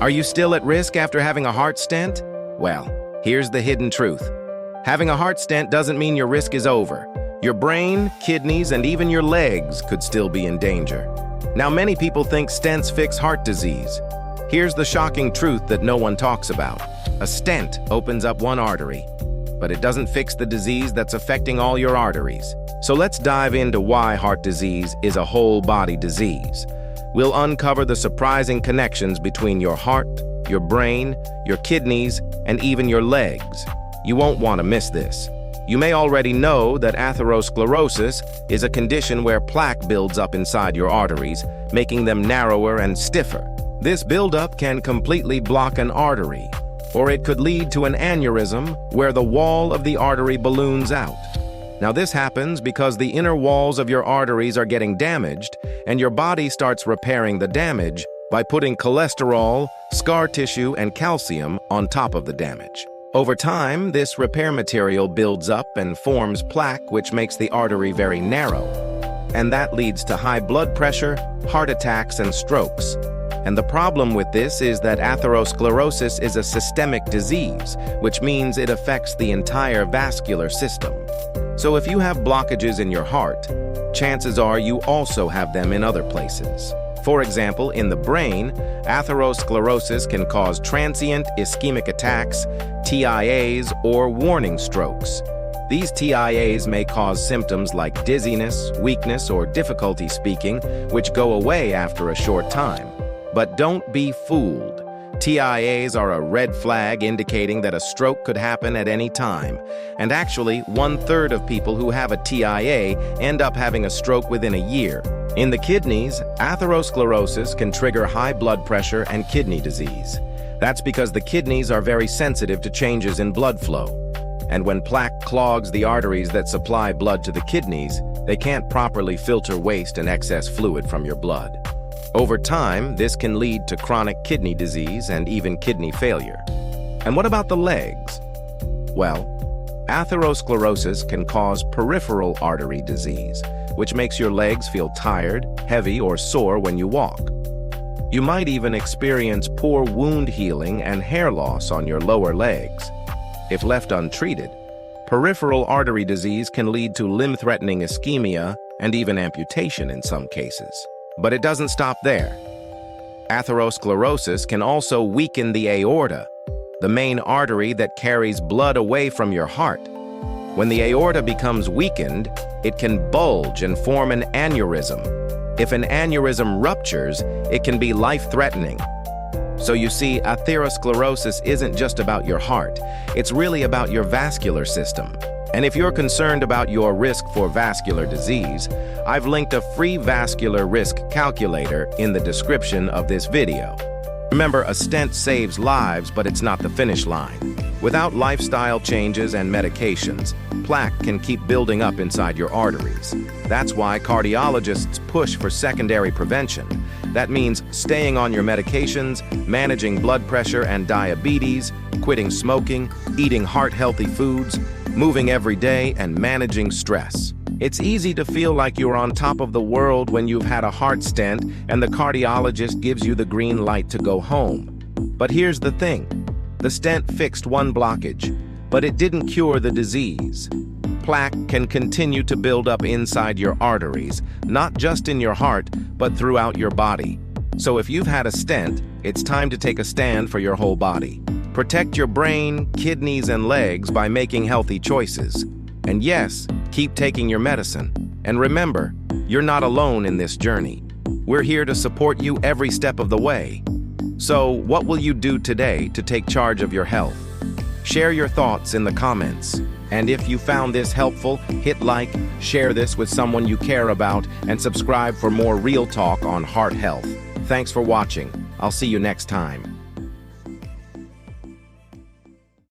Are you still at risk after having a heart stent? Well, here's the hidden truth. Having a heart stent doesn't mean your risk is over. Your brain, kidneys, and even your legs could still be in danger. Now, many people think stents fix heart disease. Here's the shocking truth that no one talks about. A stent opens up one artery, but it doesn't fix the disease that's affecting all your arteries. So let's dive into why heart disease is a whole-body disease. We'll uncover the surprising connections between your heart, your brain, your kidneys, and even your legs. You won't want to miss this. You may already know that atherosclerosis is a condition where plaque builds up inside your arteries, making them narrower and stiffer. This buildup can completely block an artery, or it could lead to an aneurysm where the wall of the artery balloons out. Now, this happens because the inner walls of your arteries are getting damaged, and your body starts repairing the damage by putting cholesterol, scar tissue, and calcium on top of the damage. Over time, this repair material builds up and forms plaque, which makes the artery very narrow. And that leads to high blood pressure, heart attacks, and strokes. And the problem with this is that atherosclerosis is a systemic disease, which means it affects the entire vascular system. So if you have blockages in your heart, chances are you also have them in other places. For example, in the brain, atherosclerosis can cause transient ischemic attacks, TIAs, or warning strokes. These TIAs may cause symptoms like dizziness, weakness, or difficulty speaking, which go away after a short time. But don't be fooled. TIAs are a red flag indicating that a stroke could happen at any time. And actually, 1/3 of people who have a TIA end up having a stroke within a year. In the kidneys, atherosclerosis can trigger high blood pressure and kidney disease. That's because the kidneys are very sensitive to changes in blood flow. And when plaque clogs the arteries that supply blood to the kidneys, they can't properly filter waste and excess fluid from your blood. Over time, this can lead to chronic kidney disease and even kidney failure. And what about the legs? Well, atherosclerosis can cause peripheral artery disease, which makes your legs feel tired, heavy, or sore when you walk. You might even experience poor wound healing and hair loss on your lower legs. If left untreated, peripheral artery disease can lead to limb-threatening ischemia and even amputation in some cases. But it doesn't stop there. Atherosclerosis can also weaken the aorta, the main artery that carries blood away from your heart. When the aorta becomes weakened, it can bulge and form an aneurysm. If an aneurysm ruptures, it can be life-threatening. So you see, atherosclerosis isn't just about your heart. It's really about your vascular system. And if you're concerned about your risk for vascular disease, I've linked a free vascular risk calculator in the description of this video. Remember, a stent saves lives, but it's not the finish line. Without lifestyle changes and medications, plaque can keep building up inside your arteries. That's why cardiologists push for secondary prevention. That means staying on your medications, managing blood pressure and diabetes, quitting smoking, eating heart-healthy foods, moving every day, and managing stress. It's easy to feel like you're on top of the world when you've had a heart stent and the cardiologist gives you the green light to go home. But here's the thing. The stent fixed one blockage, but it didn't cure the disease. Plaque can continue to build up inside your arteries, not just in your heart, but throughout your body. So if you've had a stent, it's time to take a stand for your whole body. Protect your brain, kidneys, and legs by making healthy choices. And yes, keep taking your medicine. And remember, you're not alone in this journey. We're here to support you every step of the way. So, what will you do today to take charge of your health? Share your thoughts in the comments. And if you found this helpful, hit like, share this with someone you care about, and subscribe for more real talk on heart health. Thanks for watching. I'll see you next time.